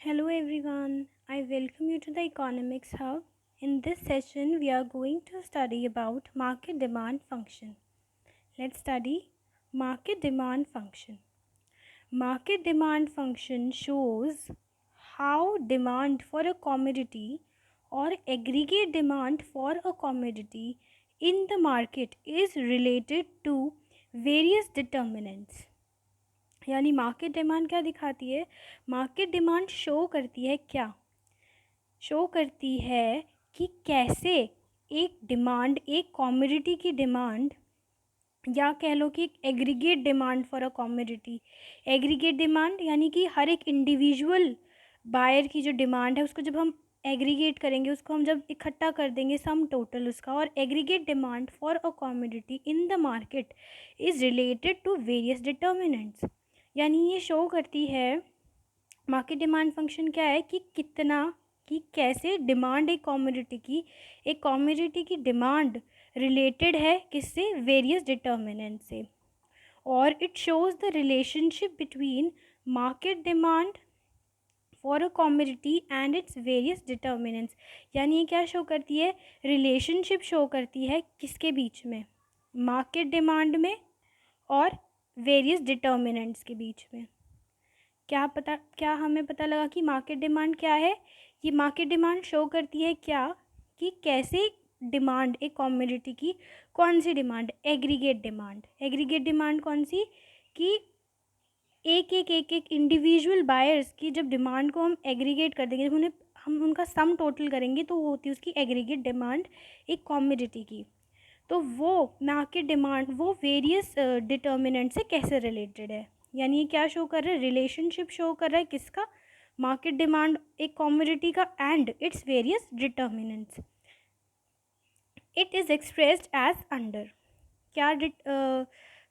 Hello everyone, I welcome you to the Economics Hub. In this session, we are going to study about market demand function. Let's study market demand function. Market demand function shows how demand for a commodity or aggregate demand for a commodity in the market is related to various determinants. यानी market demand क्या दिखाती है? Market demand show करती है क्या? Show करती है कि कैसे एक डिमांड, एक कॉमोडिटी की डिमांड, या कह लो कि एक aggregate demand for a commodity. Aggregate demand यानी कि हर एक इंडिविजुअल बायर की जो डिमांड है उसको जब हम एग्रीगेट करेंगे, उसको हम जब इकट्ठा कर देंगे सम टोटल उसका, और aggregate demand for a commodity in the market is related to various determinants. यानी ये शो करती है, मार्केट डिमांड फंक्शन क्या है कि कितना, कि कैसे डिमांड एक कॉमोडिटी की डिमांड रिलेटेड है किससे? वेरियस डिटर्मिनेंट से। और it shows the relationship between market demand for a commodity and its various determinants. यानी ये क्या शो करती है? रिलेशनशिप शो करती है किसके बीच में? मार्केट डिमांड में और वेरियस डिटर्मिनेंट्स के बीच में। क्या हमें पता लगा कि मार्केट डिमांड क्या है? ये मार्केट डिमांड शो करती है क्या कि कैसे डिमांड, एक कॉमोडिटी की कौन सी demand? Aggregate demand. Aggregate demand कौन सी? कि एक इंडिविजुअल बायर्स की जब डिमांड को हम एग्रीगेट कर देंगे, जब हम उनका सम टोटल करेंगे तो वो होती है उसकी एग्रीगेट डिमांड एक कॉमोडिटी की। तो वो मार्केट डिमांड वो वेरियस डिटर्मिनेंट से कैसे रिलेटेड है? यानी ये क्या शो कर रहा है? रिलेशनशिप शो कर रहा है किसका? मार्केट डिमांड एक कॉमोडिटी का and its various determinants. It is expressed as under.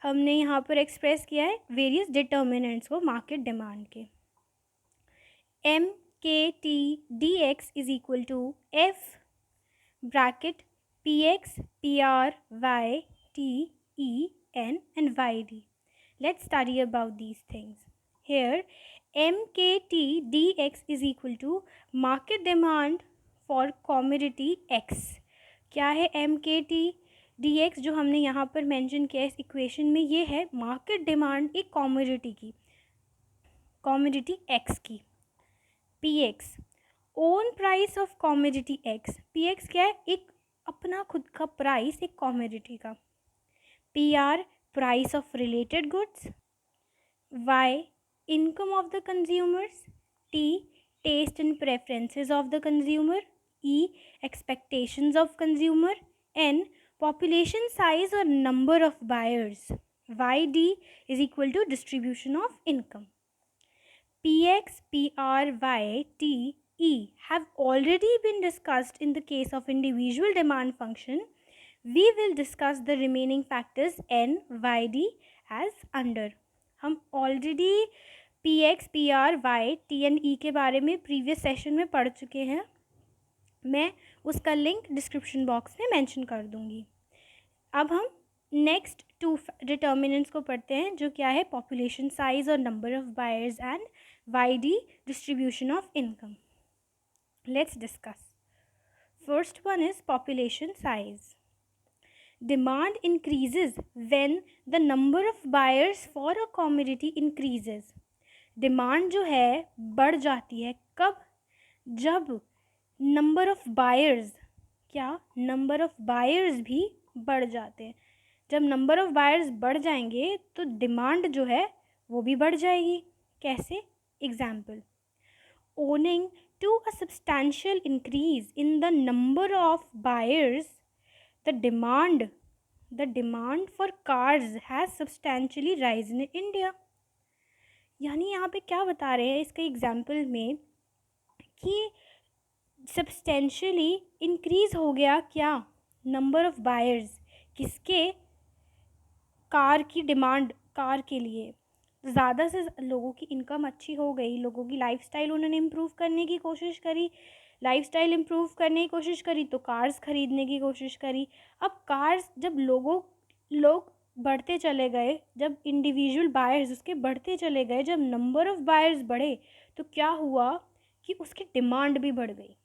हमने यहाँ पर एक्सप्रेस किया है वेरियस डिटर्मिनेंट्स को मार्केट डिमांड के। M K T D X is equal to F bracket P X P R Y T E N and Y D. Let's study about these things. Here, MKT dx is equal to market demand for commodity X. क्या है MKT dx जो हमने यहाँ पर mention किया इस equation में? ये है मार्केट डिमांड एक कॉमोडिटी की, कॉमोडिटी X की। PX own price of commodity X। PX क्या है? एक अपना खुद का प्राइस एक कॉमोडिटी का। PR price of related goods. Y income of the consumers. T taste and preferences of the consumer. E expectations of consumer. N population size or number of buyers. YD is equal to distribution of income. PX, PR, Y, T, E have already been discussed in the case of individual demand function. We will discuss the remaining factors N, Y, D as under. हम already P X, P R, Y, T and E के बारे में previous session में पढ़ चुके हैं। मैं उसका लिंक डिस्क्रिप्शन बॉक्स में मेंशन कर दूंगी। अब हम नेक्स्ट टू डिटर्मिनेंट्स को पढ़ते हैं, जो क्या है? पॉपुलेशन साइज और number of buyers and Y D distribution of income. Let's discuss. First one is population size. Demand increases when the number of buyers for a commodity increases. Demand जो है बढ़ जाती है कब? जब नंबर ऑफ बायर्स, क्या number of buyers भी बढ़ जाते हैं। जब नंबर ऑफ बायर्स बढ़ जाएंगे तो डिमांड जो है वो भी बढ़ जाएगी। कैसे? Example, owing to a substantial increase in the number of buyers, the demand for cars has substantially risen in India. यानी यहाँ पे क्या बता रहे हैं इसके एग्जाम्पल में कि सब्सटेंशियली इंक्रीज हो गया क्या? नंबर ऑफ बायर्स किसके? कार की डिमांड, कार के लिए ज़्यादा से लोगों की इनकम अच्छी हो गई, लोगों की लाइफस्टाइल उन्होंने इम्प्रूव करने की कोशिश करी, लाइफस्टाइल इम्प्रूव करने की कोशिश करी तो कार्स ख़रीदने की कोशिश करी। अब कार्स जब लोग बढ़ते चले गए, जब इंडिविजुअल बायर्स उसके बढ़ते चले गए, जब नंबर ऑफ़ बायर्स बढ़े तो क्या हुआ कि उसकी डिमांड भी बढ़ गई।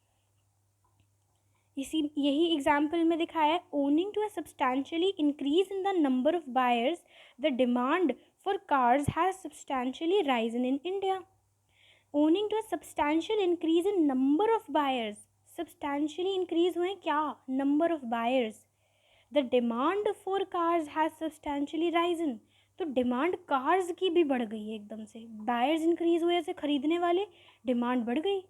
यही एग्जाम्पल में दिखाया है, owing to a substantially increase in the number of buyers the demand for cars has substantially risen in India. Owing to a substantial increase in number of buyers, substantially increase हुए क्या, number of buyers, the demand for cars has substantially risen, तो demand cars की भी बढ़ गई है एकदम से, बायर्स इंक्रीज हुए ऐसे खरीदने वाले, डिमांड बढ़ गई।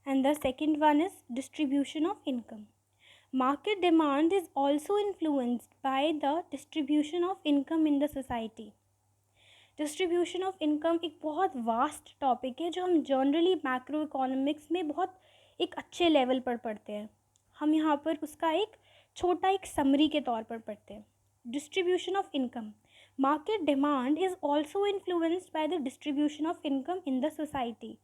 And the second one is distribution of income. Market demand is also influenced by the distribution of income in the society. Distribution of income एक बहुत वास्ट टॉपिक है जो हम जनरली मैक्रो इकोनॉमिक्स में बहुत एक अच्छे लेवल पर पढ़ते हैं। हम यहाँ पर उसका एक छोटा एक समरी के तौर पर पढ़ते हैं। Distribution of income, market demand is also influenced by the distribution of income in the society.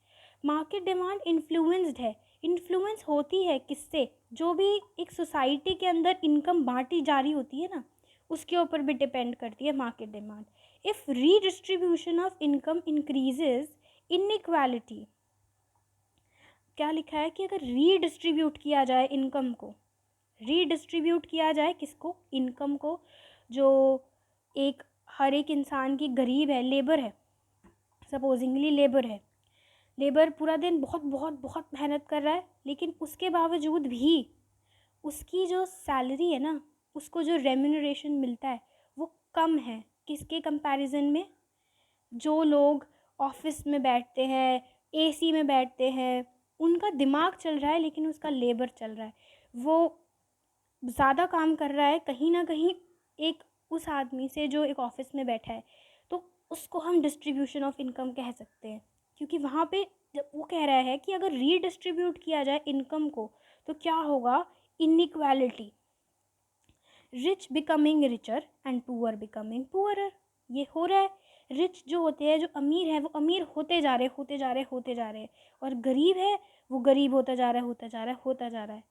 Market demand influenced है, इन्फ्लुएंस होती है किससे, जो भी एक सोसाइटी के अंदर इनकम बांटी जा रही होती है ना, उसके ऊपर भी डिपेंड करती है market demand. If redistribution of income increases inequality, क्या लिखा है कि अगर रीडिस्ट्रीब्यूट किया जाए इनकम को, रीडिस्ट्रीब्यूट किया जाए किसको, इनकम को, जो एक हर एक इंसान की गरीब है, लेबर है, सपोजिंगली लेबर है, लेबर पूरा दिन बहुत बहुत बहुत मेहनत कर रहा है, लेकिन उसके बावजूद भी उसकी जो सैलरी है ना, उसको जो रेम्यूनरेशन मिलता है वो कम है किसके कंपैरिजन में, जो लोग ऑफिस में बैठते हैं, एसी में बैठते हैं, उनका दिमाग चल रहा है लेकिन उसका लेबर चल रहा है, वो ज़्यादा काम कर रहा है कहीं ना कहीं एक उस आदमी से जो एक ऑफिस में बैठा है, तो उसको हम डिस्ट्रीब्यूशन ऑफ इनकम कह सकते हैं। क्योंकि वहाँ पे जब वो कह रहा है कि अगर रीडिस्ट्रीब्यूट किया जाए इनकम को तो क्या होगा, inequality, rich becoming richer and poor becoming poorer, ये हो रहा है। रिच जो होते हैं, जो अमीर है, वो अमीर होते जा रहे हैं, और गरीब है वो गरीब होता जा रहा है,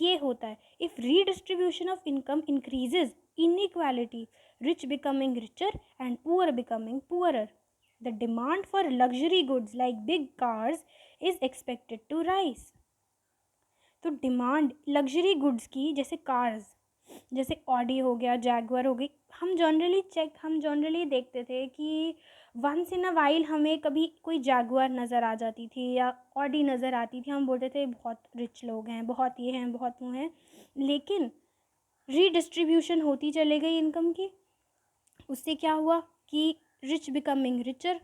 ये होता है। If redistribution of income increases inequality, rich becoming richer and poor becoming poorer, the demand for luxury goods like big cars is expected to rise. तो डिमांड लग्जरी गुड्स की, जैसे कार्स, जैसे ऑडी हो गया, जैगुआर हो गई, हम generally देखते थे कि वंस इन अ वाइल हमें कभी कोई जैगुआर नज़र आ जाती थी या ऑडी नज़र आती थी, हम बोलते थे बहुत रिच लोग हैं, बहुत ये हैं, बहुत वो हैं। लेकिन रीडिस्ट्रीब्यूशन होती चले गई इनकम की, उससे क्या हुआ कि रिच बिकमिंग रिचर,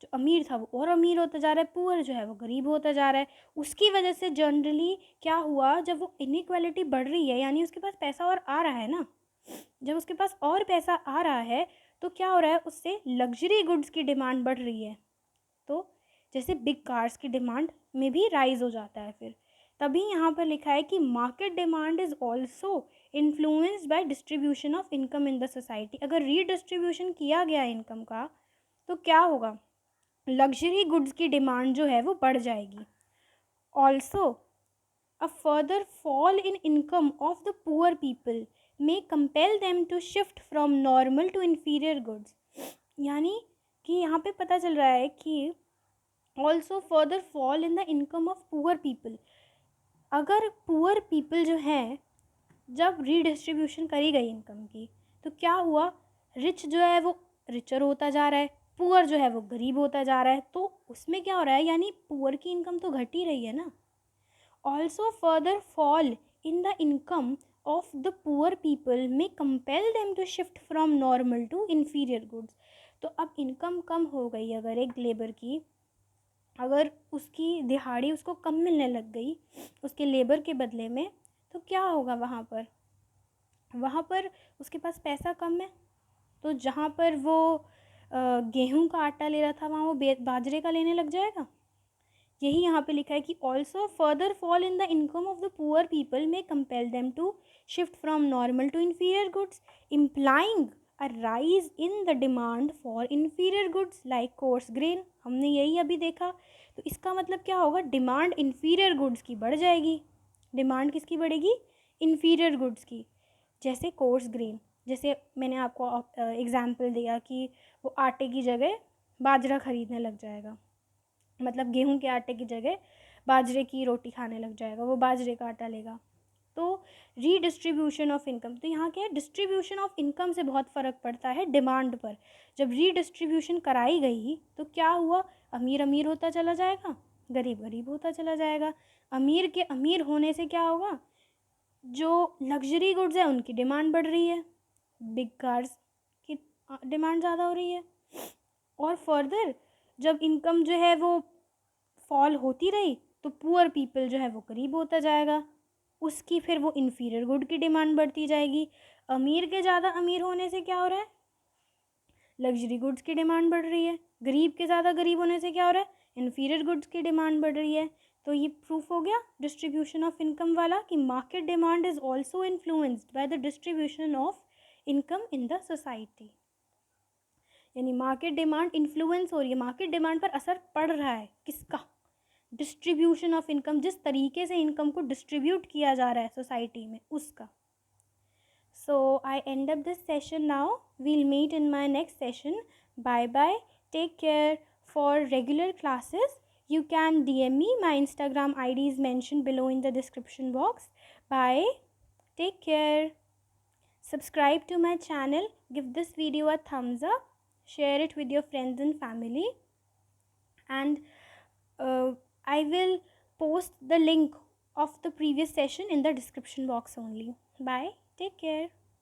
जो अमीर था वो और अमीर होता जा रहा है, पुअर जो है वो गरीब होता जा रहा है। उसकी वजह से जनरली क्या हुआ, जब वो इनइक्वालिटी बढ़ रही है, यानी उसके पास पैसा और आ रहा है ना, जब उसके पास और पैसा आ रहा है तो क्या हो रहा है, उससे लग्जरी गुड्स की डिमांड बढ़ रही है। तो जैसे बिग कार्स की डिमांड में भी राइज हो जाता है फिर। तभी यहाँ पर लिखा है कि market demand is also influenced by distribution of income in the society. अगर रीडिस्ट्रीब्यूशन किया गया इनकम का तो क्या होगा, लग्जरी गुड्स की डिमांड जो है वो बढ़ जाएगी। Also a further fall in income of the poor people may compel them to shift from normal to inferior goods, यानी कि यहाँ पे पता चल रहा है कि also further fall in the income of poor people, अगर पुअर पीपल जो हैं, जब रीडिस्ट्रीब्यूशन करी गई इनकम की तो क्या हुआ, रिच जो है वो रिचर होता जा रहा है, पुअर जो है वो गरीब होता जा रहा है, तो उसमें क्या हो रहा है, यानी पुअर की इनकम तो घट ही रही है ना। Also further fall in the income of the poor people में compel them to shift from normal to inferior goods. तो अब इनकम कम हो गई अगर एक लेबर की, अगर उसकी दिहाड़ी उसको कम मिलने लग गई उसके लेबर के बदले में, तो क्या होगा, वहाँ पर उसके पास पैसा कम है, तो जहाँ पर वो गेहूं का आटा ले रहा था वहाँ वो बाजरे का लेने लग जाएगा। यही यहाँ पे लिखा है कि also further fall in the income of the poor people में compel them to shift from normal to inferior goods, implying a rise in the demand for inferior goods like coarse grain. हमने यही अभी देखा, तो इसका मतलब क्या होगा, डिमांड इन्फीरियर गुड्स की बढ़ जाएगी। डिमांड किसकी बढ़ेगी, इन्फीरियर गुड्स की, जैसे कोर्स ग्रेन, जैसे मैंने आपको एग्जाम्पल दिया कि वो आटे की जगह बाजरा खरीदने लग जाएगा। मतलब गेहूं के आटे की जगह बाजरे की रोटी खाने लग जाएगा, वो बाजरे का आटा लेगा। तो रीडिस्ट्रीब्यूशन ऑफ इनकम, तो यहाँ क्या है, डिस्ट्रीब्यूशन ऑफ इनकम से बहुत फ़र्क पड़ता है डिमांड पर। जब रीडिस्ट्रीब्यूशन कराई गई तो क्या हुआ, अमीर अमीर होता चला जाएगा, गरीब गरीब होता चला जाएगा। अमीर के अमीर होने से क्या होगा, जो लग्जरी गुड्स है उनकी डिमांड बढ़ रही है, बिग कार्स की डिमांड ज़्यादा हो रही है। और फर्दर जब इनकम जो है वो फॉल होती रही तो पुअर पीपल जो है वो गरीब होता जाएगा, उसकी फिर वो इन्फीरियर गुड की डिमांड बढ़ती जाएगी। अमीर के ज़्यादा अमीर होने से क्या हो रहा है, लग्जरी गुड्स की डिमांड बढ़ रही है। गरीब के ज़्यादा गरीब होने से क्या हो रहा है, इन्फीरियर गुड्स की डिमांड बढ़ रही है। तो ये प्रूफ हो गया डिस्ट्रीब्यूशन ऑफ इनकम वाला, कि market demand is also influenced by the distribution of income in the society. यानी मार्केट डिमांड इन्फ्लुएंस हो रही है, मार्केट डिमांड पर असर पड़ रहा है, किसका, डिस्ट्रीब्यूशन ऑफ इनकम, जिस तरीके से इनकम को डिस्ट्रीब्यूट किया जा रहा है सोसाइटी में, उसका। So I end up this session now. We'll meet in my next session. Bye bye. Take care. For regular classes, you can DM me. My Instagram ID is mentioned below in the description box. Bye. Take care. Subscribe to my channel. Give this video a thumbs up. Share it with your friends and family. And I will post the link of the previous session in the description box only. Bye. Take care.